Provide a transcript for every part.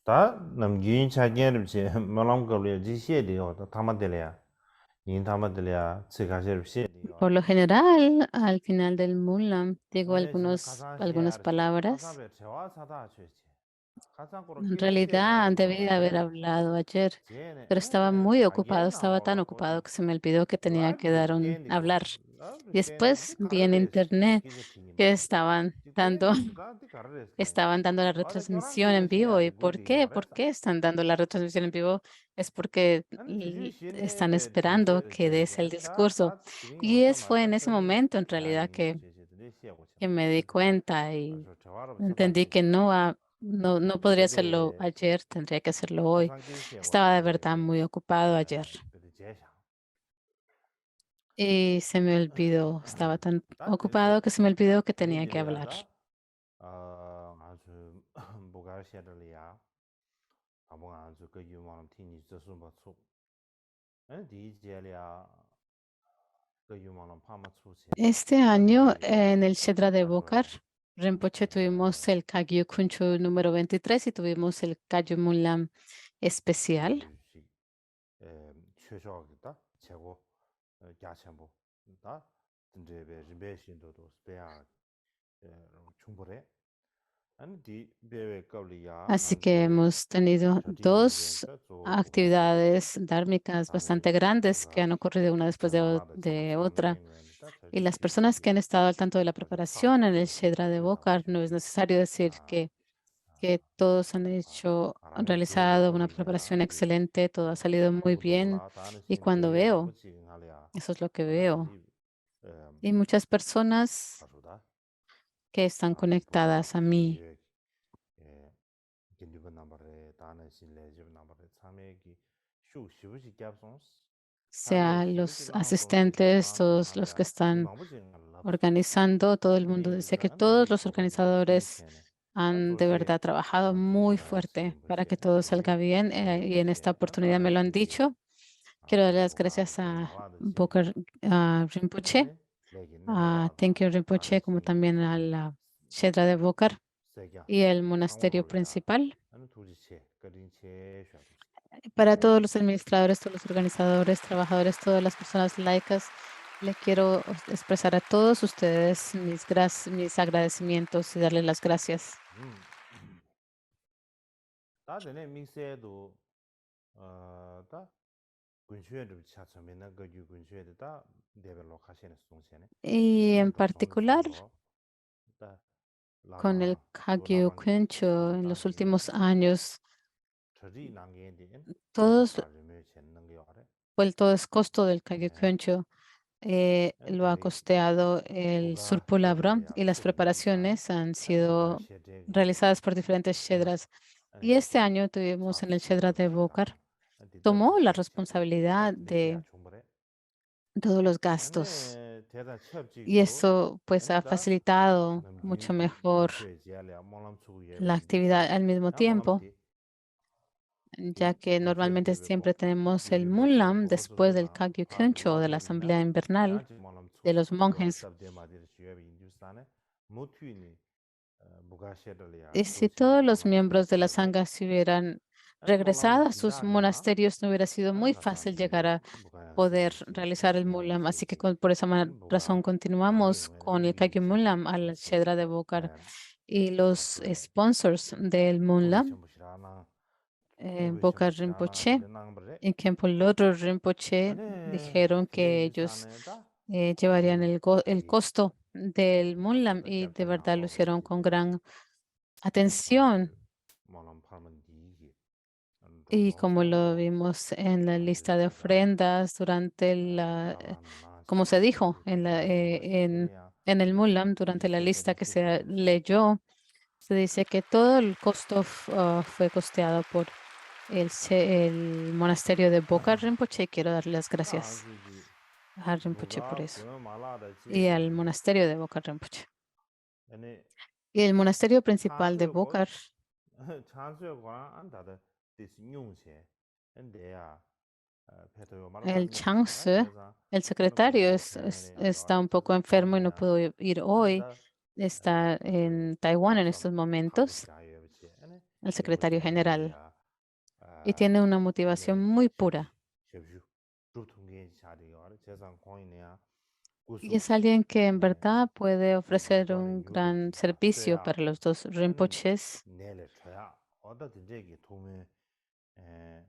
다 남긴 차게르지 말람 걸려 지시에요. 타마들이야. 인 타마들이야. 지가셔르시. Por lo general, al final del Mulam digo 근데 진 algunas 가산시야르시. palabras. 가산베 제와 사다 주지. 가산 거로 En 끼베시에야 realidad, debí de haber 거로에. hablado ayer, 제네 pero estaba muy ocupado, 가게나 estaba tan 뭐라 ocupado 거지. que se me olvidó que tenía que 라이브도 dar 게니까. hablar. Y 라이브도 게니. después 디 vi en 가르레스. internet 기제 que 팅인데. estaban 디 dando, 게니까 디 가르레스 게. estaban dando la 맞아 retransmisión 교란기제 en vivo. ¿Y 시야지 por 고디 qué? ¿Por 말했어. qué están dando la retransmisión en vivo? Es porque 아니 주주 están 시내베 esperando 딩셰르 que des el 제제 discurso. 다다 드링 Y 어서 fue 맞다 en ese 저리 momento, en realidad, 야니 제제들이 시하고 que 싶어. me di cuenta y 그래서 저와로 entendí que 사다시지. no podría hacerlo 그데 ayer, tendría que hacerlo hoy. 가상길 시하고 Estaba de 그데 verdad muy ocupado ayer 그데 제샤. y se me olvidó, estaba tan 다 ocupado 됐어. que se me olvidó que tenía que hablar. 데이지리아다. 아주 뭐가 시야들이야. 아무 아주 그 유망한 팀이 있어서 뭐 속. 아니 데이지리아 그 유망한 파마出现. Este año en el Shedra de 아주 Bokar, Rinpoche, tuvimos el Kagyu Kunchu número 23 y tuvimos el Kagyu Mulam especial. 주식 최소하겠다 최고 야채뭐 다 이제 배신도도 스페아 충분해 아니 디 배외 거리야 Así que 난그 hemos tenido dos 저디낭겐가 또 부가시다 actividades dármicas 다음에 bastante grandes que 뭐가 han ocurrido una después 말라다 제가 de otra. 참여행원이다 Y 저디 las personas que 디시지 han estado al tanto de la 저디 preparación en el 파악하고 Shedra de Bokar, no es necesario decir 아 que todos han han 바람에 배외 realizado una 거리야 preparación 디 excelente, todo ha salido muy bien. 우도블라 다는 Y cuando 신대 veo, 림부치 할이야 eso es lo que 오늘 veo. 디 Y muchas personas 가수다 que están 보다 conectadas a mí, 비회 긴디번 넘버에 다는 신뢰집 넘버에 참여기 슈 시부시 갭송스 참여 sea 시부시 los 랑송스디 asistentes, 다진 todos los que 할이야 디 están 망부지 랍스 organizando, todo el mundo dice 아니서 que todos 안데디 los 고발로 딘 organizadores 체네 han de 다조시 verdad trabajado muy fuerte para que todo salga bien y en esta oportunidad me lo han 다라시지 dicho. Quiero dar las 보가 gracias 그 a 말라도 Bokar Rinpoche, 아니 레기네 a 말라다 Thank You Rinpoche, como 다나시 también a la Shedra de Bokar 세계 y el monasterio 상호로야 principal. 아니 도지체 그린체 셔 Para todos los administradores, todos los organizadores, trabajadores, todas las personas laicas, les quiero expresar a todos ustedes mis agradecimientos y darles las gracias. 다전에 믹스에도 다 군수에도 차처면은 그 유군수에도 다 레벨로 가시는 동시에네 Y en 그 정도 particular, 정도 다 con el 라방 또 Kagyu 라방 Kuncho en los 당시 últimos años, 저지 난게디 todos, 다르메 챘는 게 아래 todo es costo del Kagyu 네 Kuncho. Lo ha 엔데리 costeado el 부가 Surpulabra 셔들이야 y las 추구니까 preparaciones han 부가 sido 셔데기 realizadas por diferentes Shedras. 아니 Y este 디 año tuvimos en el Shedra 사스도 de Bokar, 샤다 tomó la 디더지 responsabilidad de 디시야 충분해 todos los gastos. 아니 대다 Y 첩지기도 eso pues ha 아니 다 facilitado mucho 남긴 mejor 군수에지알이야 몰람 la 추구예베 actividad al mismo 야 몰람 tiempo, ya 디 que normalmente 군수에베 siempre tenemos el 딘주베 Mulam después del 고고소소다 Kagyu Kuncho de la 파르와디르냐 Asamblea Invernal 야지 몰람 de 추 los monjes. 요아삽데 마디르 주예베 인주스탄에 모투이니 무가셰들이야 Y si 도시 todos los 몰람 miembros de la 추구예베 Sangha se hubieran 아니 regresado 몰람 a sus 디다냐 monasterios, no hubiera sido 아니 muy fácil llegar 가산디 a poder 무가야시지 realizar el 무가야도 Mulam. Así que 세지 por esa 아니 razón 무가 continuamos 남긴 con el Kagyu 유인체네 Mulam al 셔세 Shedra de Bokar y los sponsors del 부베 Mulam, 첨부시라나 Bokar 부베첨부시라나 Rinpoche 그러나 y Khenpo Lodro Rinpoche, 아니 dijeron que ellos 딜레미사네다 llevarían 디 el costo del Mulam y de verdad lo hicieron con gran 아주 atención. 몰람 팔면 디기 Y 안도도 como lo vimos en la lista de 아주다 ofrendas durante 라라나 como se 시야지 dijo 디 림보시들이야 en el Mulam, durante la lista 디셰더리 que se 슈슈도시 leyó, se dice que todo el costo fue costeado por el monasterio de Bokar Rinpoche. Quiero darle las 다 gracias 아주지 a Rinpoche por 부가 eso. 그 말라다 Y al 제네 monasterio de Bokar Rinpoche. 아니 Y el monasterio principal de 찬수고 Bokar, 찬수에 관한 안다다 디스용세 엔데야 페도요 말다 el 미세 Changse, 그래서 el 아니 secretario, 고도 페메리아 está un 저와르스 poco enfermo y no 페메리아 pudo ir hoy. 안다 Está 그 en Taiwán en 가서 estos momentos. 가보시라 해야지 아니 el secretario general, y 아, tiene una motivación 근데 muy 셰프 pura. 셰프 주통계 자리가 재산 공인이야 Y 구수 es alguien que en 에 verdad puede ofrecer 마도네 un gran 유럽이야 servicio 쇠야 para los dos 아니 Rinpoches. 내래 쳐야 어디 진짜기 도면 에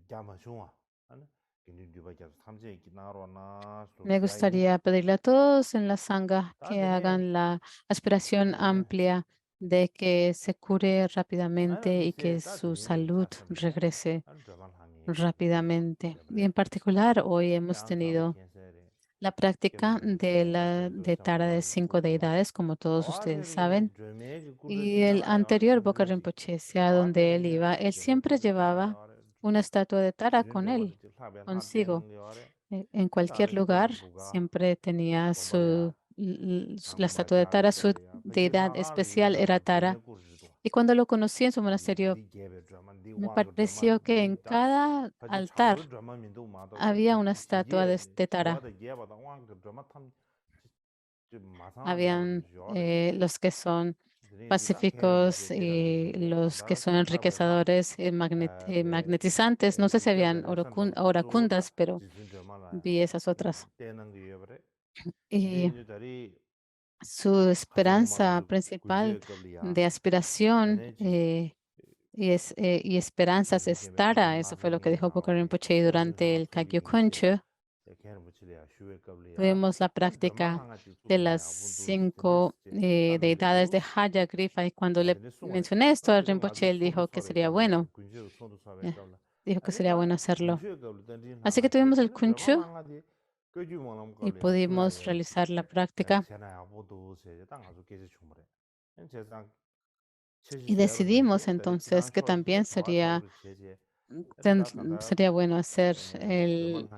야마숑아 아니 근데 누가 탐제 기나로나 Me 수비아이 gustaría pedirle a todos en la sangha que 다드네 hagan la aspiración 에 amplia de que se cure 아니 rápidamente y 미세 que su 다드네 salud 자섬데 regrese 아니 저만 하니 rápidamente. Y 저번에 en particular, hoy 근데 hemos 안 잡을 tenido 캔서래 la práctica 걔는 de 다 la 계속 de Tara de 잡아가는 5 구조만 deidades, como todos ustedes 아와베기네 saben. 드메기 Y el 구르지나라요 anterior Boka 탐지기 Rinpoche, sea donde él 아와베기네 iba, él 드메 siempre llevaba 코르지나라요 una estatua de Tara con 지진저 él, 어디 탑에 consigo. 탑되는 게 아래 En cualquier 다른 lugar 데는 부가 siempre tenía 돈벌이야 la estatua de Tara, su 당바샤르서리야 그 deidad 유나라를 especial era 유저만 Tara. 드메 구르지도 Y cuando lo conocí en su monasterio, 니 개베 드라만 니 me 왕거 드라만 pareció que en 니다 cada 사실 altar 장로 드라만 민도 마도 había una estatua 지게 de Tara. 지와다 예바다 왕거 드라마 탐 마상하려 Habían 저래 los que son 드네디다 걔는 pacíficos 이제 계란 y 미시게 los que 간다라 son 탐탑에다 enriquecedores y magnetizantes. No sé si habían oracundas, pero vi esas otras. Y su esperanza principal de aspiración y esperanzas es Tara. Eso fue lo que dijo Bokar Rinpoche durante el Kagyu Kunchu. Tuvimos la práctica de las 5 deidades de Haya Grifa, y cuando le mencioné esto a Rinpoche, él dijo que sería bueno. Dijo que sería bueno hacerlo. Así que tuvimos el Kunchu y pudimos realizar la práctica y decidimos entonces que también sería bueno hacer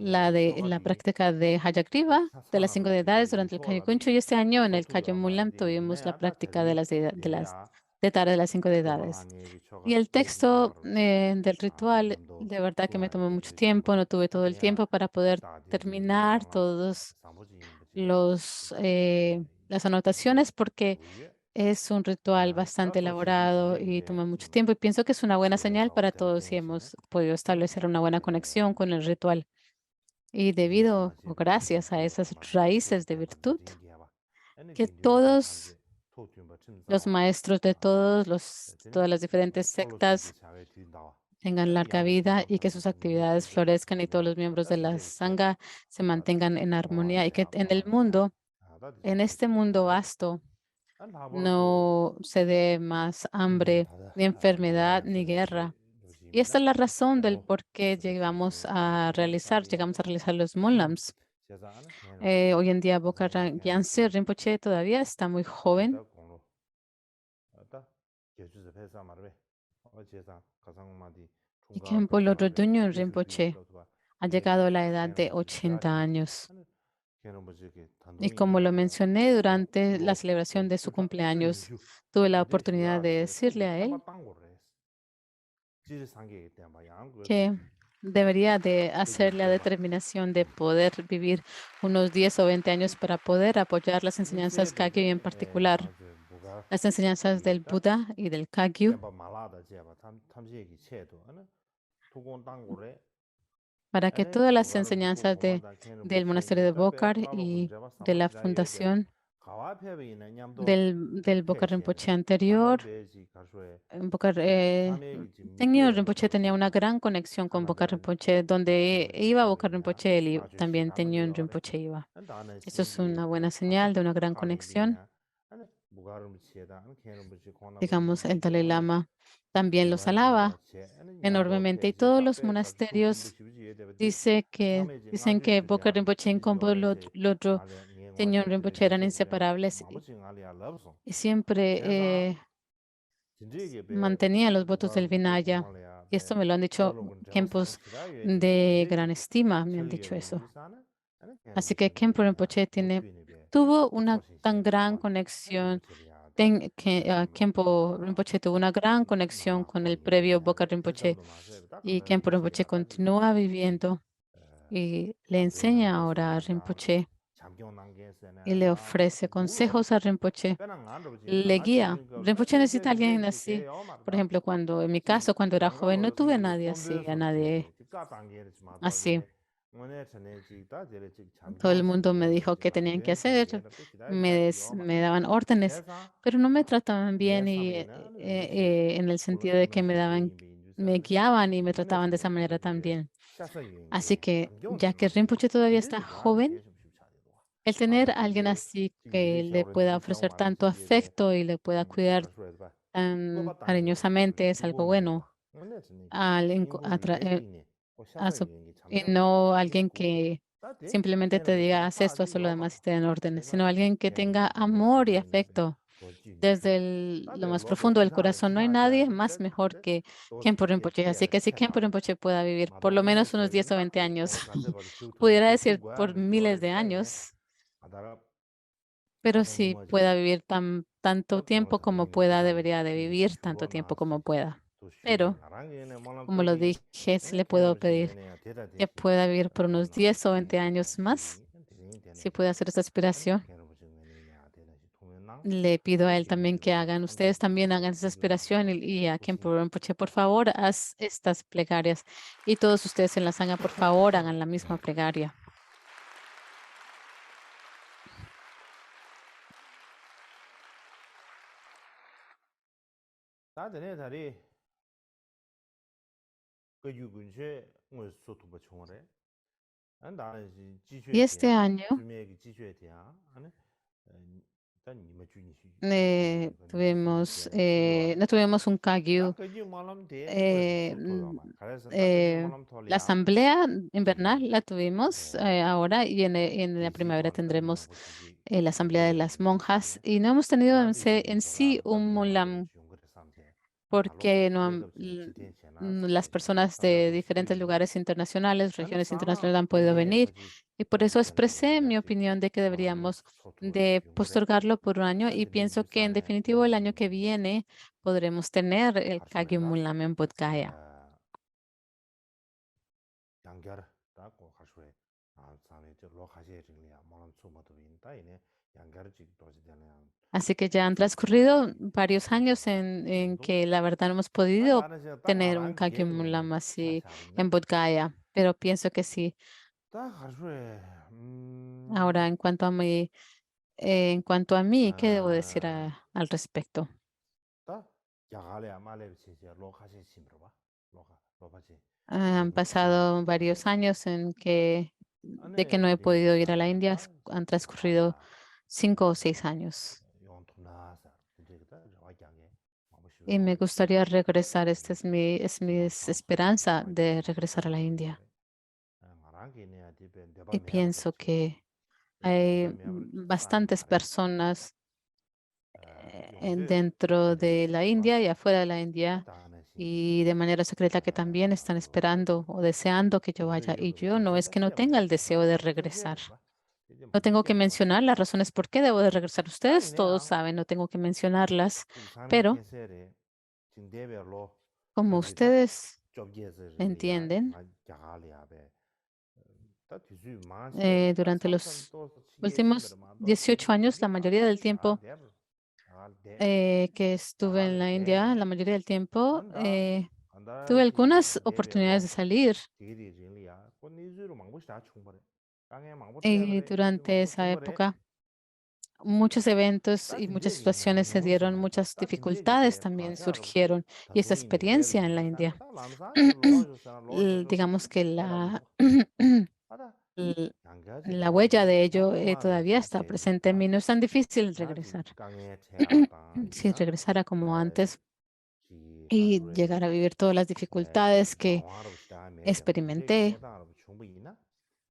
la práctica de Hayagriva de las 5 deidades durante el Kayo Kunchu, y este año en el Kayo Mulam tuvimos la práctica de las de Tara de las 5 deidades. Y el texto del ritual, de verdad que me tomó mucho tiempo, no tuve todo el tiempo para poder terminar todos las anotaciones, porque es un ritual bastante elaborado y toma mucho tiempo, y pienso que es una buena señal para todos si hemos podido establecer una buena conexión con el ritual. Y debido o gracias a esas raíces de virtud, que todos los maestros de todas las diferentes sectas tengan larga vida y que sus actividades florezcan, y todos los miembros de la Sangha se mantengan en armonía, y que en el mundo, en este mundo vasto, no se dé más hambre, ni enfermedad, ni guerra. Y esta es la razón del por qué llegamos a realizar los Mulams. Hoy en día Bokar Gyaltsen Rinpoche todavía está muy joven, y Khenpo Lodro Dunyo Rinpoche ha llegado a la edad de 80 años. Y como lo mencioné durante la celebración de su cumpleaños, tuve la oportunidad de decirle a él que debería de hacer la determinación de poder vivir unos 10 o 20 años para poder apoyar las enseñanzas Kagyu, y en particular las enseñanzas del Buda y del Kagyu, para que todas las enseñanzas del monasterio de Bokar y de la fundación del Bokar Rinpoche anterior, Tengyur Rinpoche tenía una gran conexión con Bokar Rinpoche. Donde iba Bokar Rinpoche, también Tengyur Rinpoche iba. Esto es una buena señal de una gran conexión. Digamos, el Dalai Lama también los alaba enormemente, y todos los monasterios dicen que Bokar Rinpoche y Khenpo Lodro Tengyur Rinpoche eran inseparables, y siempre mantenían los votos del Vinaya. Y esto me lo han dicho Khenpos de gran estima, me han dicho eso. Así que Khenpo Rinpoche tuvo una tan gran conexión. Khenpo Rinpoche tuvo una gran conexión con el previo Bokar Rinpoche, y Khenpo Rinpoche continúa viviendo y le enseña ahora a Rinpoche y le ofrece consejos a Rinpoche, le guía. Rinpoche necesita a alguien así. Por ejemplo, en mi caso, cuando era joven, no tuve nadie así, a nadie así. Todo el mundo me dijo qué tenían que hacer, me daban órdenes, pero no me trataban bien y en el sentido de que me guiaban y me trataban de esa manera también. Así que, ya que Rinpoche todavía está joven, el tener a alguien así que le pueda ofrecer tanto afecto y le pueda cuidar tan cariñosamente es algo bueno. Al enco- atra- a su- y no alguien que simplemente te diga, haz lo demás y te den órdenes, sino alguien que tenga amor y afecto desde lo más profundo del corazón. No hay nadie más mejor que Khenpo Rinpoche. Así que si Khenpo Rinpoche pueda vivir por lo menos unos 10 o 20 años, pudiera decir por miles de años, pero sí pueda vivir tanto tiempo como pueda, debería de vivir tanto tiempo como pueda. Pero, como lo dije, sí le puedo pedir que pueda vivir por unos 10 o 20 años más, si puede hacer esta aspiración. Le pido a él también que ustedes también hagan esa aspiración y a quien Rinpoche, por favor, haz estas plegarias. Y todos ustedes en la sanga, por favor, hagan la misma plegaria. Y este año no tuvimos un Kagyu. La asamblea invernal la tuvimos ahora y en la primavera tendremos la asamblea de las monjas y no hemos tenido en sí un mulam porque las personas de diferentes lugares internacionales, regiones internacionales no han podido venir y por eso expresé mi opinión de que deberíamos de postergarlo por un año y pienso que en definitivo el año que viene podremos tener el Kagyu Mulam en Bodh Gaya. Así que ya han transcurrido varios años en que la verdad no hemos podido tener un Kagyu Mulam así en Bodh Gaya, pero pienso que sí. Ahora, en cuanto a mí, ¿qué debo decir al respecto? Han pasado varios años de que no he podido ir a la India. Han transcurrido 5 o 6 años. Y me gustaría regresar. Esta es mi esperanza de regresar a la India. Y pienso que hay bastantes personas dentro de la India y afuera de la India y de manera secreta que también están esperando o deseando que yo vaya. Y yo no es que no tenga el deseo de regresar. No tengo que mencionar las razones por qué debo de regresar. Ustedes todos saben, no tengo que mencionarlas, pero como ustedes entienden, durante los últimos 18 años, la mayoría del tiempo que estuve en la India, la mayoría del tiempo, tuve algunas oportunidades de salir y durante esa época muchos eventos y muchas situaciones se dieron, muchas dificultades también surgieron y esa experiencia en la India, digamos que l- la huella de ello todavía está presente en mí. No es tan difícil regresar. Si regresara como antes y llegar a vivir todas las dificultades que experimenté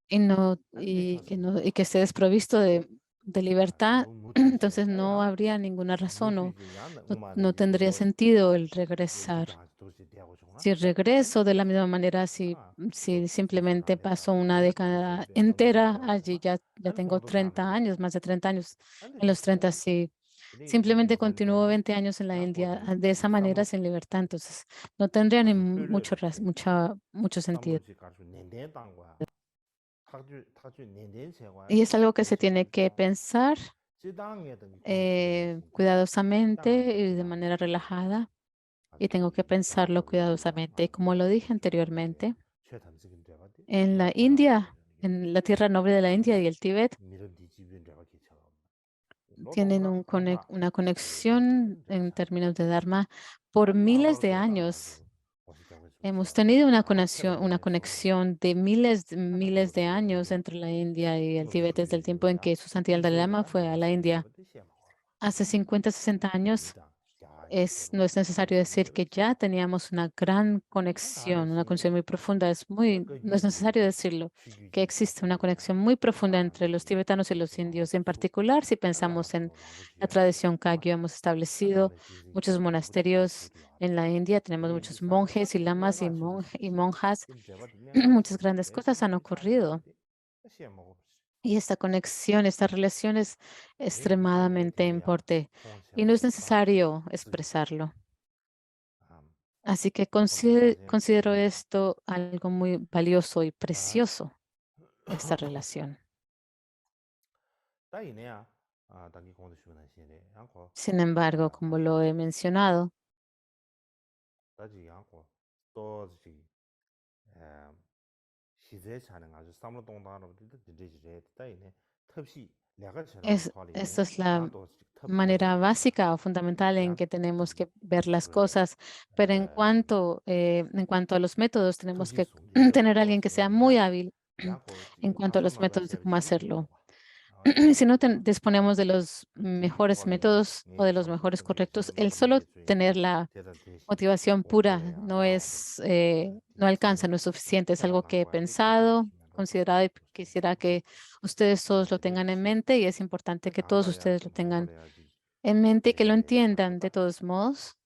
y que esté desprovisto de libertad, entonces no habría ninguna razón o no tendría sentido el regresar. Si regreso de la misma manera, si simplemente paso una década entera allí, ya tengo 30 años, más de 30 años. En los 30, si simplemente continúo 20 años en la India de esa manera sin libertad, entonces no tendría ni mucho sentido. Y es algo que se tiene que pensar cuidadosamente y de manera relajada. Y tengo que pensarlo cuidadosamente. Como lo dije anteriormente, en la India, en la tierra noble de la India y el Tíbet, tienen una conexión en términos de Dharma por miles de años. Hemos tenido una conexión de miles de años entre la India y el Tíbet desde el tiempo en que su santidad el Dalai Lama fue a la India. Hace 50, 60 años no es necesario decir que ya teníamos una conexión muy profunda. No es necesario decirlo, que existe una conexión muy profunda entre los tibetanos y los indios. En particular, si pensamos en la tradición Kagyu, hemos establecido muchos monasterios en la India, tenemos muchos monjes y lamas y monjas. Muchas grandes cosas han ocurrido. Y esta conexión, esta relación es extremadamente importante y no es necesario expresarlo. Así que considero esto algo muy valioso y precioso, esta relación. Sin embargo, como lo he mencionado, esta es la manera básica o fundamental en que tenemos que ver las cosas, pero en cuanto a los métodos, tenemos que tener a alguien que sea muy hábil en cuanto a los métodos de cómo hacerlo. Si no disponemos de los mejores métodos o de los mejores correctos, el solo tener la motivación pura no alcanza, no es suficiente. Es algo que he pensado, considerado y quisiera que ustedes todos lo tengan en mente y es importante que todos ustedes lo tengan en mente y que lo entiendan de todos modos.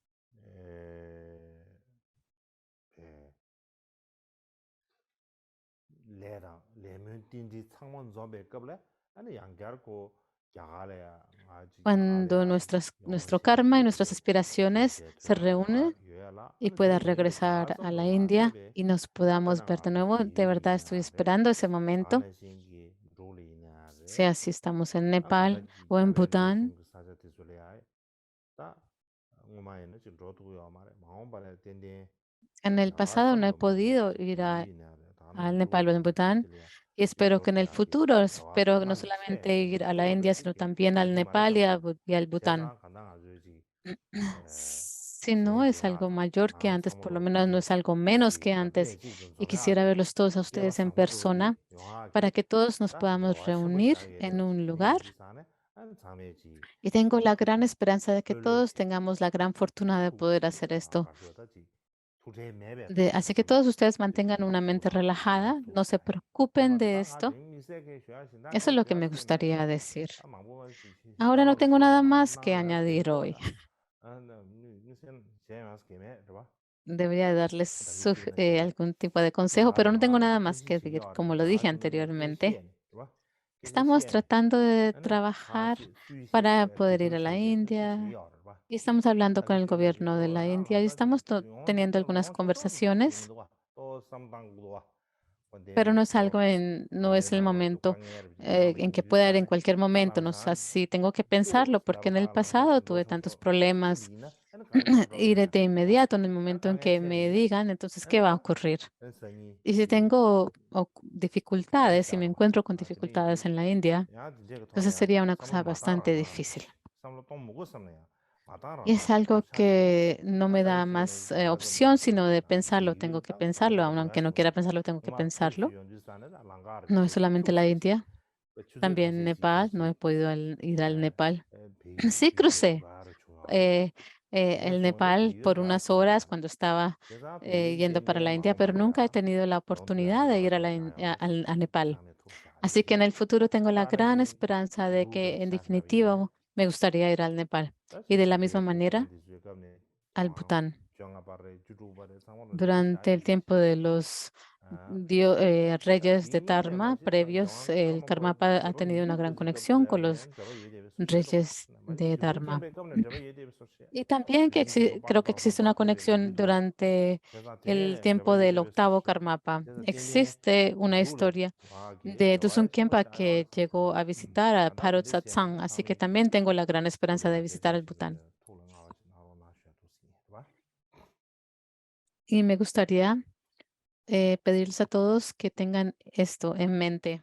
Cuando nuestro karma y nuestras aspiraciones se reúnen y pueda regresar a la India y nos podamos ver de nuevo. De verdad estoy esperando ese momento, sea si estamos en Nepal o en Bután. En el pasado no he podido ir al Nepal o en Bután y espero que en el futuro, espero no solamente ir a la India, sino también al Nepal y al Bután. Si no es algo mayor que antes, por lo menos no es algo menos que antes. Y quisiera verlos todos a ustedes en persona para que todos nos podamos reunir en un lugar. Y tengo la gran esperanza de que todos tengamos la gran fortuna de poder hacer esto. Así que todos ustedes mantengan una mente relajada, no se preocupen de esto. Eso es lo que me gustaría decir. Ahora no tengo nada más que añadir hoy. Debería darles algún tipo de consejo, pero no tengo nada más que decir. Como lo dije anteriormente, estamos tratando de trabajar para poder ir a la India y estamos hablando con el gobierno de la India y estamos teniendo algunas conversaciones, pero no es el momento en que pueda ir en cualquier momento. No sé si tengo que pensarlo porque en el pasado tuve tantos problemas. Iré de inmediato en el momento en que me digan, entonces, ¿qué va a ocurrir? Y si tengo dificultades, si me encuentro con dificultades en la India, entonces sería una cosa bastante difícil. Y es algo que no me da más opción, sino de pensarlo. Tengo que pensarlo, aunque no quiera pensarlo, tengo que pensarlo. No es solamente la India, también Nepal. No he podido ir al Nepal. Sí crucé eh, el Nepal por unas horas cuando estaba yendo para la India, pero nunca he tenido la oportunidad de ir a Nepal. Así que en el futuro tengo la gran esperanza de que en definitivo me gustaría ir al Nepal y de la misma manera al Bután. Durante el tiempo de los reyes de Dharma previos, el Karmapa ha tenido una gran conexión con los reyes de Dharma. Y también creo que existe una conexión durante el tiempo del octavo Karmapa. Existe una historia de Dusun Khenpa que llegó a visitar a Parot Satsang, así que también tengo la gran esperanza de visitar el Bután. Y me gustaría pedirles a todos que tengan esto en mente.